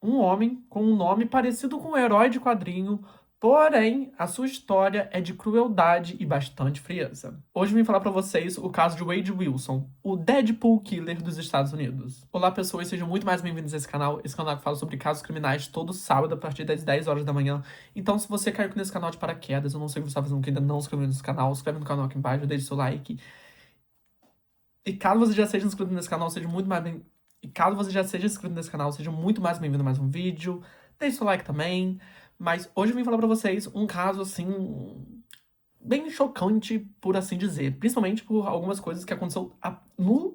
um homem com um nome parecido com um herói de quadrinho, porém a sua história é de crueldade e bastante frieza. Hoje eu vim falar pra vocês o caso de Wade Wilson, o Deadpool Killer dos Estados Unidos. Olá pessoas, sejam muito mais bem-vindos a esse canal que fala sobre casos criminais todo sábado a partir das 10 horas da manhã. Então se você caiu aqui nesse canal de paraquedas, eu não sei o que você está fazendo que ainda não se inscreveu nesse canal, se inscreve no canal aqui embaixo, deixe seu like. E caso você já seja inscrito nesse canal, seja muito mais bem... E caso você já seja inscrito nesse canal, seja muito mais bem-vindo a mais um vídeo. Deixe seu like também. Mas hoje eu vim falar pra vocês um caso, assim, bem chocante, por assim dizer. Principalmente por algumas coisas que aconteceu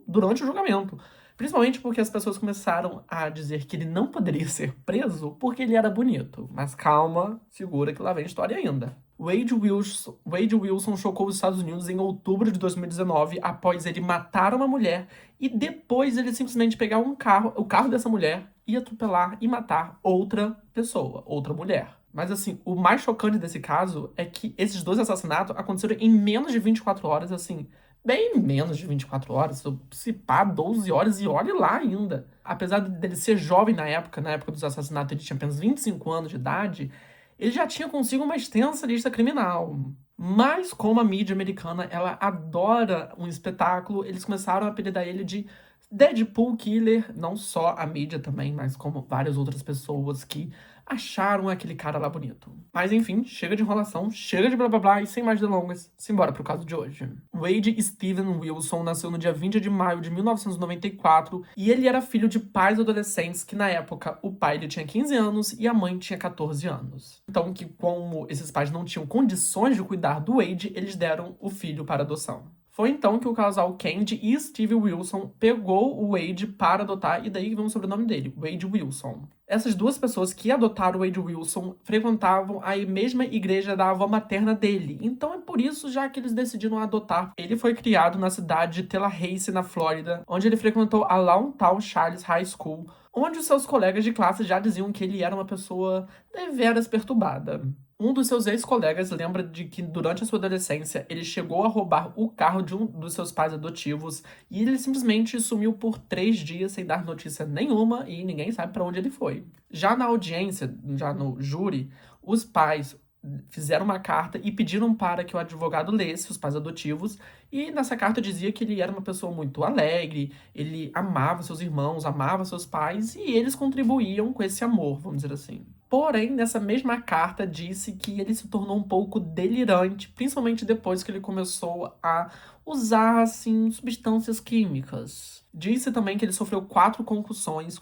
durante o julgamento. Principalmente porque as pessoas começaram a dizer que ele não poderia ser preso porque ele era bonito. Mas calma, segura que lá vem a história ainda. Wade Wilson chocou os Estados Unidos em outubro de 2019 após ele matar uma mulher e depois ele simplesmente pegar o carro dessa mulher e atropelar e matar outra pessoa, outra mulher. Mas assim, o mais chocante desse caso é que esses dois assassinatos aconteceram em menos de 24 horas, assim, bem menos de 24 horas, se pá, 12 horas e olhe lá ainda. Apesar dele ser jovem na época dos assassinatos ele tinha apenas 25 anos de idade, ele já tinha consigo uma extensa lista criminal. Mas como a mídia americana, ela adora um espetáculo, eles começaram a apelidar ele de Deadpool Killer, não só a mídia também, mas como várias outras pessoas que acharam aquele cara lá bonito. Mas enfim, chega de enrolação, chega de blá blá blá e sem mais delongas, simbora pro caso de hoje. Wade Steven Wilson nasceu no dia 20 de maio de 1994 e ele era filho de pais adolescentes que na época o pai ele tinha 15 anos e a mãe tinha 14 anos. Então que como esses pais não tinham condições de cuidar do Wade, eles deram o filho para adoção. Foi então que o casal Candy e Steve Wilson pegou o Wade para adotar, e daí que vem o sobrenome dele, Wade Wilson. Essas duas pessoas que adotaram o Wade Wilson frequentavam a mesma igreja da avó materna dele, então é por isso já que eles decidiram adotar. Ele foi criado na cidade de Tallahassee, na Flórida, onde ele frequentou a Lawton Charles High School, onde os seus colegas de classe já diziam que ele era uma pessoa deveras perturbada. Um dos seus ex-colegas lembra de que durante a sua adolescência ele chegou a roubar o carro de um dos seus pais adotivos e ele simplesmente sumiu por 3 dias sem dar notícia nenhuma e ninguém sabe para onde ele foi. Já na audiência, já no júri, os pais fizeram uma carta e pediram para que o advogado lesse os pais adotivos, e nessa carta dizia que ele era uma pessoa muito alegre, ele amava seus irmãos, amava seus pais, e eles contribuíam com esse amor, vamos dizer assim. Porém, nessa mesma carta disse que ele se tornou um pouco delirante, principalmente depois que ele começou a usar, assim, substâncias químicas. Disse também que ele sofreu 4 concussões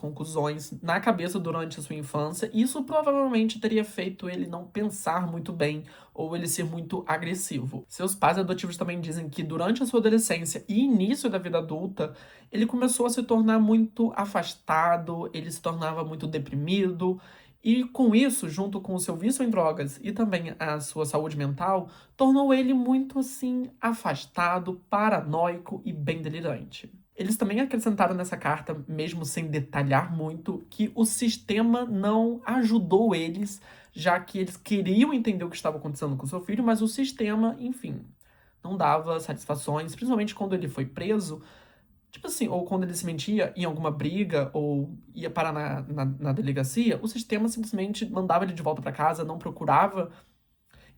na cabeça durante a sua infância, e isso provavelmente teria feito ele não pensar muito bem ou ele ser muito agressivo. Seus pais adotivos também dizem que durante a sua adolescência e início da vida adulta, ele começou a se tornar muito afastado, ele se tornava muito deprimido, e com isso, junto com o seu vício em drogas e também a sua saúde mental, tornou ele muito assim afastado, paranoico e bem delirante. Eles também acrescentaram nessa carta, mesmo sem detalhar muito, que o sistema não ajudou eles, já que eles queriam entender o que estava acontecendo com seu filho, mas o sistema, enfim, não dava satisfações, principalmente quando ele foi preso. Tipo assim, ou quando ele se mentia em alguma briga ou ia parar na delegacia, o sistema simplesmente mandava ele de volta pra casa, não procurava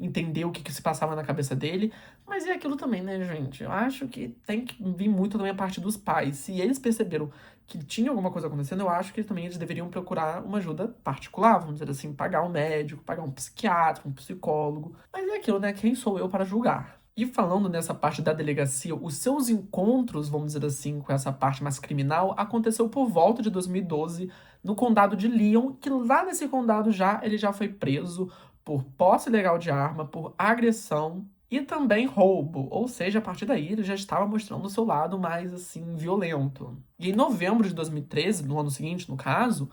entender o que se passava na cabeça dele. Mas é aquilo também, né, gente? Eu acho que tem que vir muito também a parte dos pais. Se eles perceberam que tinha alguma coisa acontecendo, eu acho que também eles deveriam procurar uma ajuda particular, vamos dizer assim, pagar um médico, pagar um psiquiatra, um psicólogo. Mas é aquilo, né? Quem sou eu para julgar? E falando nessa parte da delegacia, os seus encontros, vamos dizer assim, com essa parte mais criminal, aconteceu por volta de 2012, no condado de Lyon, que lá nesse condado ele já foi preso por posse ilegal de arma, por agressão e também roubo. Ou seja, a partir daí ele já estava mostrando o seu lado mais, assim, violento. E em novembro de 2013, no ano seguinte, no caso,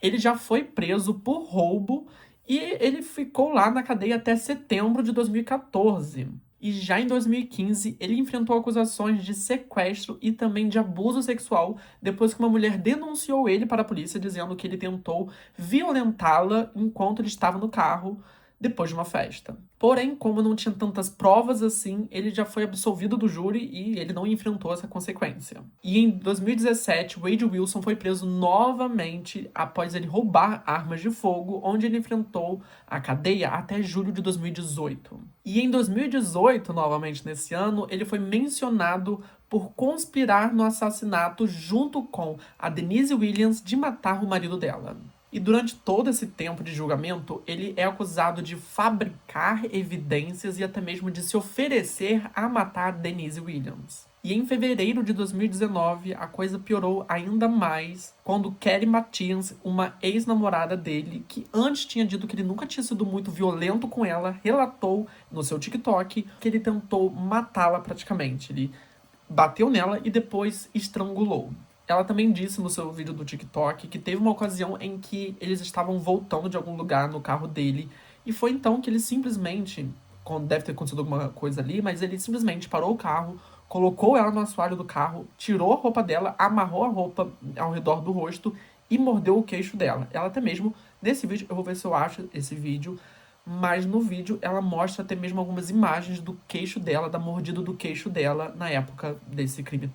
ele já foi preso por roubo e ele ficou lá na cadeia até setembro de 2014. E já em 2015, ele enfrentou acusações de sequestro e também de abuso sexual depois que uma mulher denunciou ele para a polícia dizendo que ele tentou violentá-la enquanto ele estava no carro depois de uma festa. Porém, como não tinha tantas provas assim, ele já foi absolvido do júri e ele não enfrentou essa consequência. E em 2017, Wade Wilson foi preso novamente após ele roubar armas de fogo, onde ele enfrentou a cadeia até julho de 2018. E em 2018, novamente nesse ano, ele foi mencionado por conspirar no assassinato junto com a Denise Williams de matar o marido dela. E durante todo esse tempo de julgamento, ele é acusado de fabricar evidências e até mesmo de se oferecer a matar Denise Williams. E em fevereiro de 2019, a coisa piorou ainda mais quando Kelly Matias, uma ex-namorada dele, que antes tinha dito que ele nunca tinha sido muito violento com ela, relatou no seu TikTok que ele tentou matá-la praticamente. Ele bateu nela e depois estrangulou. Ela também disse no seu vídeo do TikTok que teve uma ocasião em que eles estavam voltando de algum lugar no carro dele, e foi então que ele simplesmente, quando deve ter acontecido alguma coisa ali, mas ele simplesmente parou o carro, colocou ela no assoalho do carro, tirou a roupa dela, amarrou a roupa ao redor do rosto e mordeu o queixo dela. Ela até mesmo, nesse vídeo, eu vou ver se eu acho esse vídeo, mas no vídeo ela mostra até mesmo algumas imagens do queixo dela, da mordida do queixo dela na época desse crime,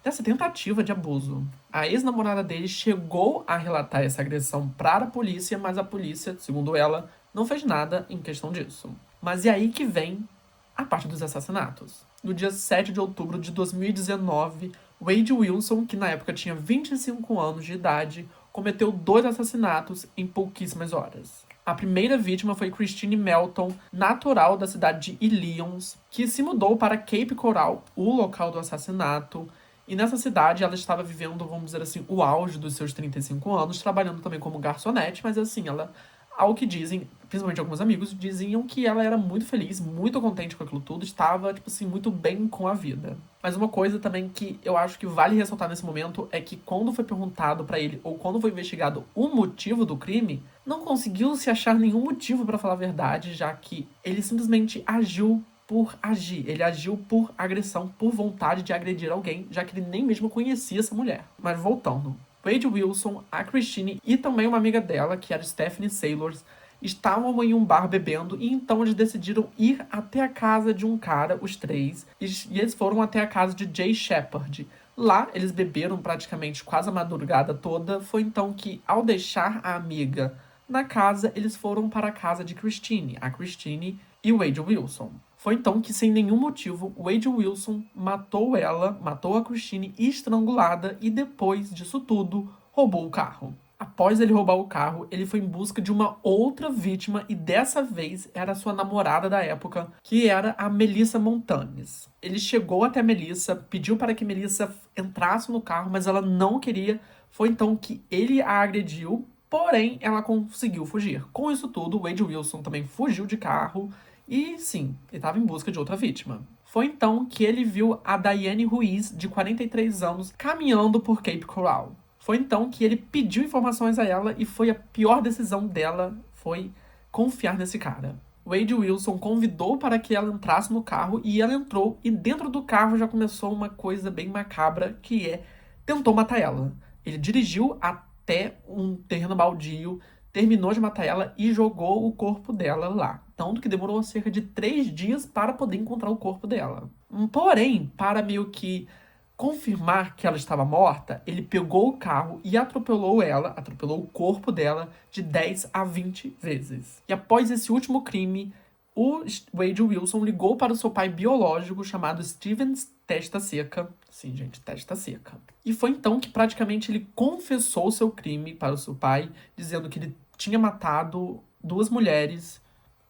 dessa tentativa de abuso. A ex-namorada dele chegou a relatar essa agressão para a polícia, mas a polícia, segundo ela, não fez nada em questão disso. Mas é aí que vem a parte dos assassinatos. No dia 7 de outubro de 2019, Wade Wilson, que na época tinha 25 anos de idade, cometeu 2 assassinatos em pouquíssimas horas. A primeira vítima foi Christine Melton, natural da cidade de Illions, que se mudou para Cape Coral, o local do assassinato. E nessa cidade ela estava vivendo, vamos dizer assim, o auge dos seus 35 anos, trabalhando também como garçonete, mas assim, ela, ao que dizem, principalmente alguns amigos, diziam que ela era muito feliz, muito contente com aquilo tudo, estava, tipo assim, muito bem com a vida. Mas uma coisa também que eu acho que vale ressaltar nesse momento é que quando foi perguntado pra ele, ou quando foi investigado o motivo do crime, não conseguiu se achar nenhum motivo pra falar a verdade, já que ele simplesmente agiu por agir. Ele agiu por agressão, por vontade de agredir alguém, já que ele nem mesmo conhecia essa mulher. Mas voltando. Wade Wilson, a Christine e também uma amiga dela, que era Stephanie Saylors, estavam em um bar bebendo e então eles decidiram ir até a casa de um cara, os três, e eles foram até a casa de Jay Shepard. Lá, eles beberam praticamente quase a madrugada toda. Foi então que, ao deixar a amiga na casa, eles foram para a casa de Christine, a Christine e Wade Wilson. Foi então que, sem nenhum motivo, Wade Wilson matou ela, matou a Christine estrangulada e, depois disso tudo, roubou o carro. Após ele roubar o carro, ele foi em busca de uma outra vítima e dessa vez era sua namorada da época, que era a Melissa Montanes. Ele chegou até a Melissa, pediu para que Melissa entrasse no carro, mas ela não queria. Foi então que ele a agrediu, porém ela conseguiu fugir. Com isso tudo, Wade Wilson também fugiu de carro e sim, ele estava em busca de outra vítima. Foi então que ele viu a Diane Ruiz, de 43 anos, caminhando por Cape Coral. Foi então que ele pediu informações a ela e foi a pior decisão dela, foi confiar nesse cara. Wade Wilson convidou para que ela entrasse no carro e ela entrou, e dentro do carro já começou uma coisa bem macabra, que é, tentou matar ela. Ele dirigiu até um terreno baldio, terminou de matar ela e jogou o corpo dela lá. Tanto que demorou cerca de 3 dias para poder encontrar o corpo dela. Porém, para meio que confirmar que ela estava morta, ele pegou o carro e atropelou ela, atropelou o corpo dela de 10 a 20 vezes. E após esse último crime, o Wade Wilson ligou para o seu pai biológico, chamado Steven Testa Seca. Sim, gente, Testa Seca. E foi então que praticamente ele confessou seu crime para o seu pai, dizendo que ele tinha matado 2 mulheres.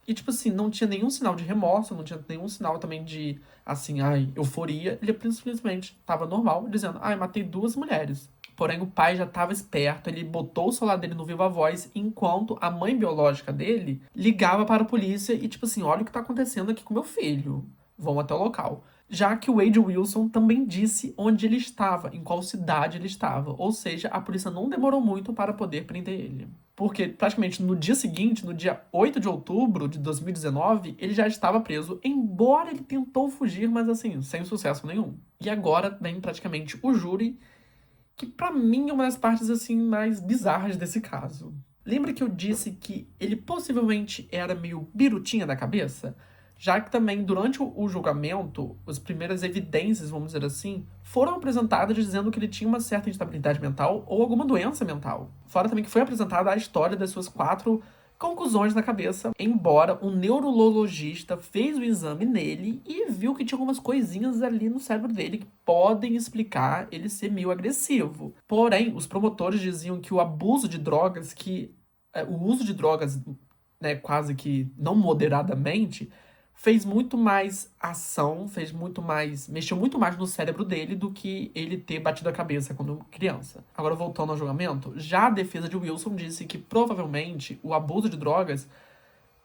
E, tipo assim, não tinha nenhum sinal de remorso, não tinha nenhum sinal também de, assim, euforia. Ele simplesmente estava normal, dizendo, matei 2 mulheres. Porém, o pai já estava esperto, ele botou o celular dele no Viva Voz, enquanto a mãe biológica dele ligava para a polícia e, tipo assim, olha o que está acontecendo aqui com meu filho. Vão até o local. Já que o Wade Wilson também disse onde ele estava, em qual cidade ele estava. Ou seja, a polícia não demorou muito para poder prender ele. Porque praticamente no dia seguinte, no dia 8 de outubro de 2019, ele já estava preso, embora ele tentou fugir, mas assim, sem sucesso nenhum. E agora vem praticamente o júri, que pra mim é uma das partes assim mais bizarras desse caso. Lembra que eu disse que ele possivelmente era meio birutinha da cabeça? Já que também, durante o julgamento, as primeiras evidências, vamos dizer assim, foram apresentadas dizendo que ele tinha uma certa instabilidade mental ou alguma doença mental. Fora também que foi apresentada a história das suas 4 conclusões na cabeça, embora um neurologista fez o exame nele e viu que tinha algumas coisinhas ali no cérebro dele que podem explicar ele ser meio agressivo. Porém, os promotores diziam que o abuso de drogas, o uso de drogas, né, quase que não moderadamente, fez muito mais ação, mexeu muito mais no cérebro dele do que ele ter batido a cabeça quando criança. Agora, voltando ao julgamento, já a defesa de Wilson disse que provavelmente o abuso de drogas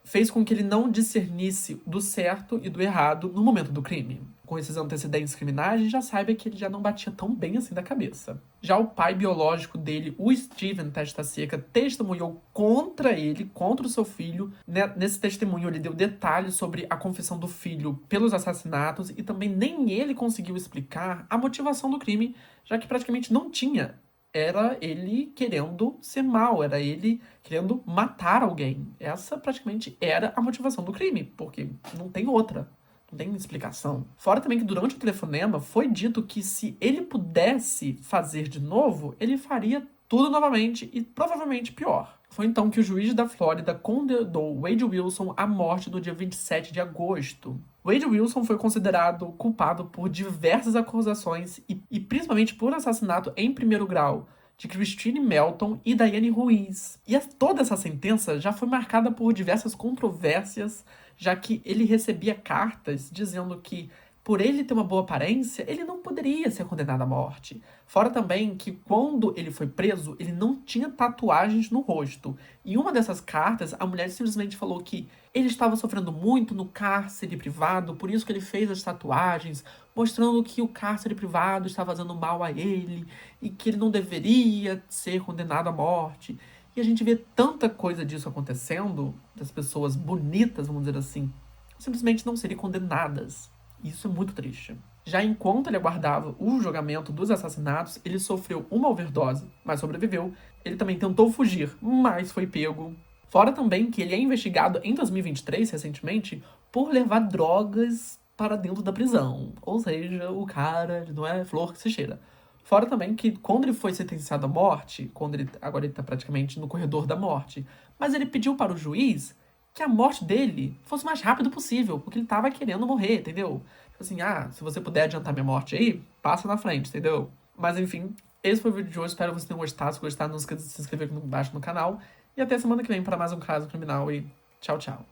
fez com que ele não discernisse do certo e do errado no momento do crime. Com esses antecedentes criminais, a gente já sabe que ele já não batia tão bem assim da cabeça. Já o pai biológico dele, o Steven Testa Seca, testemunhou contra ele, contra o seu filho. Nesse testemunho, ele deu detalhes sobre a confissão do filho pelos assassinatos e também nem ele conseguiu explicar a motivação do crime, já que praticamente não tinha. Era ele querendo ser mal, era ele querendo matar alguém. Essa praticamente era a motivação do crime, porque não tem outra. Não tem explicação. Fora também que durante o telefonema foi dito que se ele pudesse fazer de novo, ele faria tudo novamente e provavelmente pior. Foi então que o juiz da Flórida condenou Wade Wilson à morte no dia 27 de agosto. Wade Wilson foi considerado culpado por diversas acusações e principalmente por assassinato em primeiro grau de Christine Melton e Diane Ruiz. E toda essa sentença já foi marcada por diversas controvérsias, já que ele recebia cartas dizendo que, por ele ter uma boa aparência, ele não poderia ser condenado à morte. Fora também que, quando ele foi preso, ele não tinha tatuagens no rosto. Em uma dessas cartas, a mulher simplesmente falou que ele estava sofrendo muito no cárcere privado, por isso que ele fez as tatuagens, mostrando que o cárcere privado está fazendo mal a ele e que ele não deveria ser condenado à morte. E a gente vê tanta coisa disso acontecendo, das pessoas bonitas, vamos dizer assim, simplesmente não serem condenadas. Isso é muito triste. Já enquanto ele aguardava o julgamento dos assassinatos, ele sofreu uma overdose, mas sobreviveu. Ele também tentou fugir, mas foi pego. Fora também que ele é investigado em 2023, recentemente, por levar drogas para dentro da prisão. Ou seja, o cara não é flor que se cheira. Fora também que quando ele foi sentenciado à morte, agora ele tá praticamente no corredor da morte, mas ele pediu para o juiz que a morte dele fosse o mais rápido possível, porque ele tava querendo morrer, entendeu? Tipo assim, se você puder adiantar minha morte aí, passa na frente, entendeu? Mas enfim, esse foi o vídeo de hoje, espero que vocês tenham gostado. Se gostar, não esqueça de se inscrever aqui embaixo no canal. E até semana que vem para mais um caso criminal e tchau, tchau.